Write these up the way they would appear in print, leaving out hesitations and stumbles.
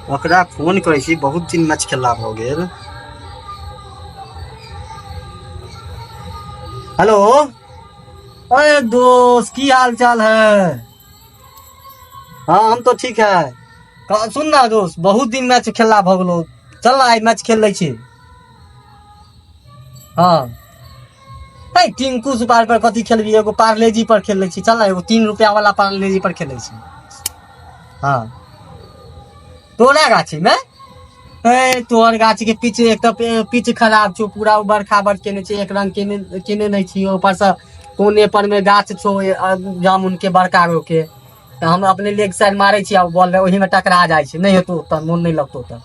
ओकरा फोन करै छी, बहुत दिन मैच खेला भ गेल। हेलो, अरे दोस्त की हाल चाल है? हाँ हम तो ठीक है। सुन ना दोस्त, बहुत दिन मैच खेला भ गेलो, चल ना आई मैच खेल लै छी। हाँ टिंकू सुपार पर कथी खेलबी, एगो पार्लेजी पर खेल लै छी, चल ना एगो 3 रुपया वाला पार्लेजी पर खेलै छी। हाँ तोरा गाछी में तोहर गाछी के पिच एक तो पिच खराब छो, पूरा उबड़ खाबड़ केने छे, एक रंग केने नहीं छी। ऊपर से कोने पर में गाछ छो जामुन के बड़का गो के, तो हम अपने लेग साइड मारे छी, बॉल वही में टकरा जाए छे, नहीं हेतौ त मोन नहीं लगतो त।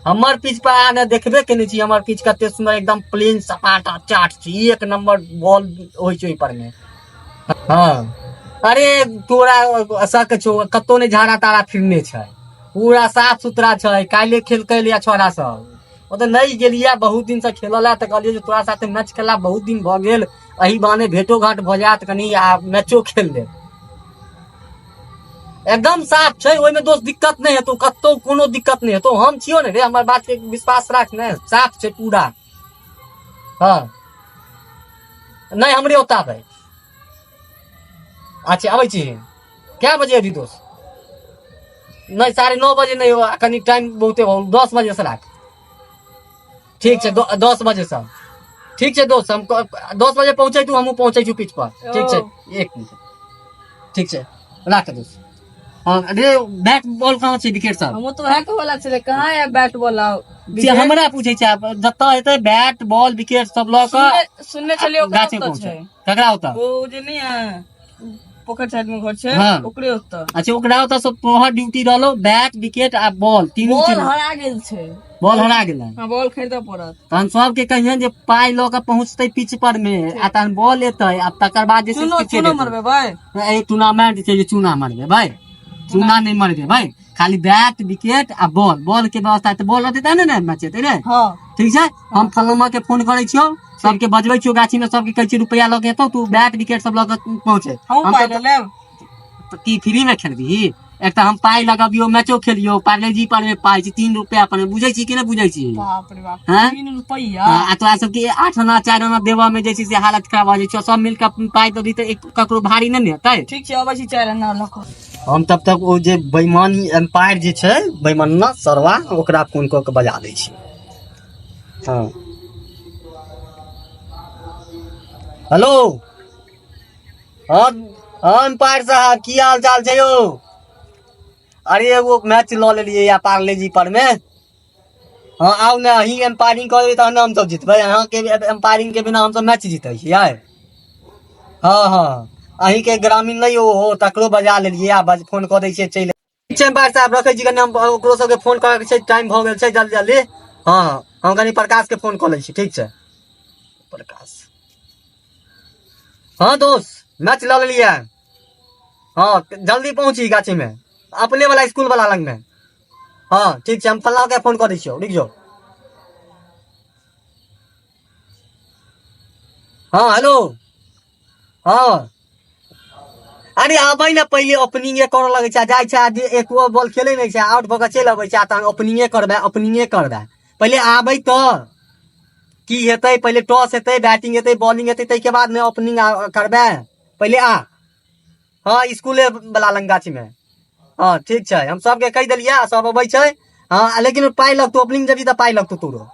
हमर पिच पर आने देखबे केने छी, हमर पिच कते सुंदर एकदम प्लेन सपाट चाट छी, एक नंबर बॉल होय छै ओइ पर में। हाँ अरे तोरा शक छो, कतो ने झाड़ा तारा फिरने छै, पूरा साफ सुथरा छै। काल्हे खेलकै लिया छोरा सब, ओ तो नहीं गेलिया, बहुत दिन से खेलला, त कहलिए जे तोरा साथे मैच खेला बहुत दिन भ गेल, एही बहाने भेंटो घाट भ जात, कनी आ मैचो खेल ले। एकदम साफ छै, ओइ में दोस्त दिक्कत नहीं हेतौ, कतो कोनो दिक्कत नहीं हेतौ। हम छियो ने रे, हमर बात के विश्वास राख ने, साफ छै पूरा। हाँ नहीं हमरे ओता भाई। अच्छा आबै छी, क्या बजे अभी दोस्त? नहीं 9:30 बजे नहीं हो, कनी टाइम बहुते हो, 10 बजे से राख। ठीक छै 10 बजे से ठीक छै दोस्त, हम 10 बजे पहुंचे तू, हमहू पहुंचे छू पिच पर। ठीक छै, एक मिनट ठीक छै, राख दोस्त। हाँ रे बैट बॉल कहाँ छै विकेट साहब? हम तो है को वाला चले, कहाँ है बैट बॉल? आओ से हमरा पूछे छै, जत्ता हेतै बैट बॉल विकेट सब ल के सुनने चलिए गाछे पहुंचे। ककरा होता वो जे नहीं है पोखर साइड में घर छै, हाँ। ओकरे होता। अच्छा ओकरा होता सब तोहर ड्यूटी रहलो, बैट विकेट आ बॉल तीनों बॉल चीज। हरा गेल छै, बॉल हरा गेल। हां बॉल खरीदे पड़त। तहन सबके कहियन जे पाई ल के पहुंचते पिच पर में, आ तहन बॉल एतै, आ तकर बाद जे चूनो मरबे भाई, ए टूर्नामेंट छै जे चूना मारबे भाई, चूना नहीं मारबे भाई, खाली बैट विकेट आ बॉल के व्यवस्था है, बॉल रहते तहने ने मैच हेतै रे। हां ठीक छै, हम फलनमा के फोन करे छियो, सबके बजबै छियो गाछी में, सबके कहै छी रुपया लगे हेतौ, तू बैट विकेट सब लगे पहुंचे। हम पाई लेब की फ्री में खेलबी? एक तो हम पाई लगबियो, मैचो खेलियो, पार्लेजी पर में पाई छी 3 रुपया पर में, बुझै छी कि नहीं बुझै छी? बाप रे बाप, हैं? 3 रुपया आ तोरा सबके 8 आना 4 आना देवा में जे छै से हालत खराब भ जाय छै, सब मिलके पाई दे दी त एक ककरो भारी नहीं ने हेतै। ठीक छै अबै छी 4 आना ल क। हम तब तक वो जे बेईमानी एम्पायर जे छै, बेईमाना सरवा, ओकरा फोन क के बजा दै छी। हाँ हेलो, हाँ हाँ एम्पायर साहब की हाल चाल छै यौ? अरे एगो मैच ल लेलिए या पार्लेजी पर में। हाँ आउ ने, अही एम्पायरिंग करबे तहन हम सब जीतबै, अहाँ के एम्पायरिंग के बिना हम सब मैच जीतै छियै? हाँ हाँ अही के ग्रामीण नहीं हो तकरो बजा लेलिए, आ फोन क दै छियै चल। ठीक छै एम्पायर साहब रखै छी, कनी हम ओकरो सबके फोन करे के छै, टाइम भ गेल छै, जल्दी जल्दी। हाँ हम कनी प्रकाश के फोन क लै छी, ठीक छै प्रकाश। हाँ दोस्त मैच ल लेलिए, हाँ जल्दी पहुंची गाछी में, अपने वाला स्कूल वाला लग में। हाँ ठीक छै, हम फल्ला के फोन कर दै छियो, रुक जाओ। हाँ हेलो, हाँ अरे आबै ने पहले ओपनिंगे कर लगे छै, जाय छै एको बॉल खेले नहीं छै, आउट भ के चल अबै छै, तहन ओपनिंगे करबे पहले आबै तो की हेतै, पहले टॉस हेतै, बैटिंग हेतै, बॉलिंग हेतै, तै के बाद में ओपनिंग करबे, पहले आ। हाँ स्कूले वाला लंग गाछी में। हाँ ठीक छै, हम सबके कह देलिए, सब अबै छै। हाँ लेकिन पाई लगतो, ओपनिंग जेबी त पाई लगतो तोरो।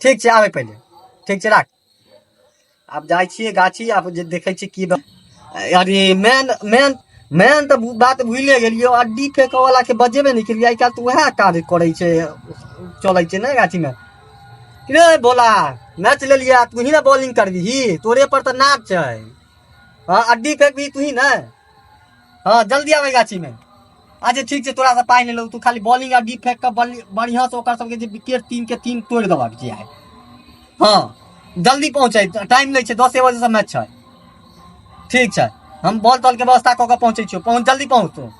ठीक छै आबे पहले, ठीक छै राख। आब जाय छियै गाछी, आब जे देखै छी की अरे मैन तो बात भूले गेलियो, अड्डी फेंक वाला के बजेबे नहीं केलिए, आई काल तो वह काज करे छै, चलै छै ना गाछी में। रे बोला मैच ले लिया, तू ही ना बॉलिंग करबी, तोरे पर तो नाच छै। हाँ अड्डी फेंक भी तू ही ना। हाँ जल्दी आवे गाछी में। अच्छा ठीक छै, तोरा से पाई ले लो, तू खाली बॉलिंग अड्डी फेंक के बढ़िया से ओकर सबके जे विकेट 3 के 3 तोड़ देबाक छै। हाँ जल्दी पहुंचे, टाइम नहीं छै, 10 बजे से मैच छै। ठीक छै, हम बॉल तॉल के व्यवस्था क के पहुंचे छियो, जल्दी पहुंच तू।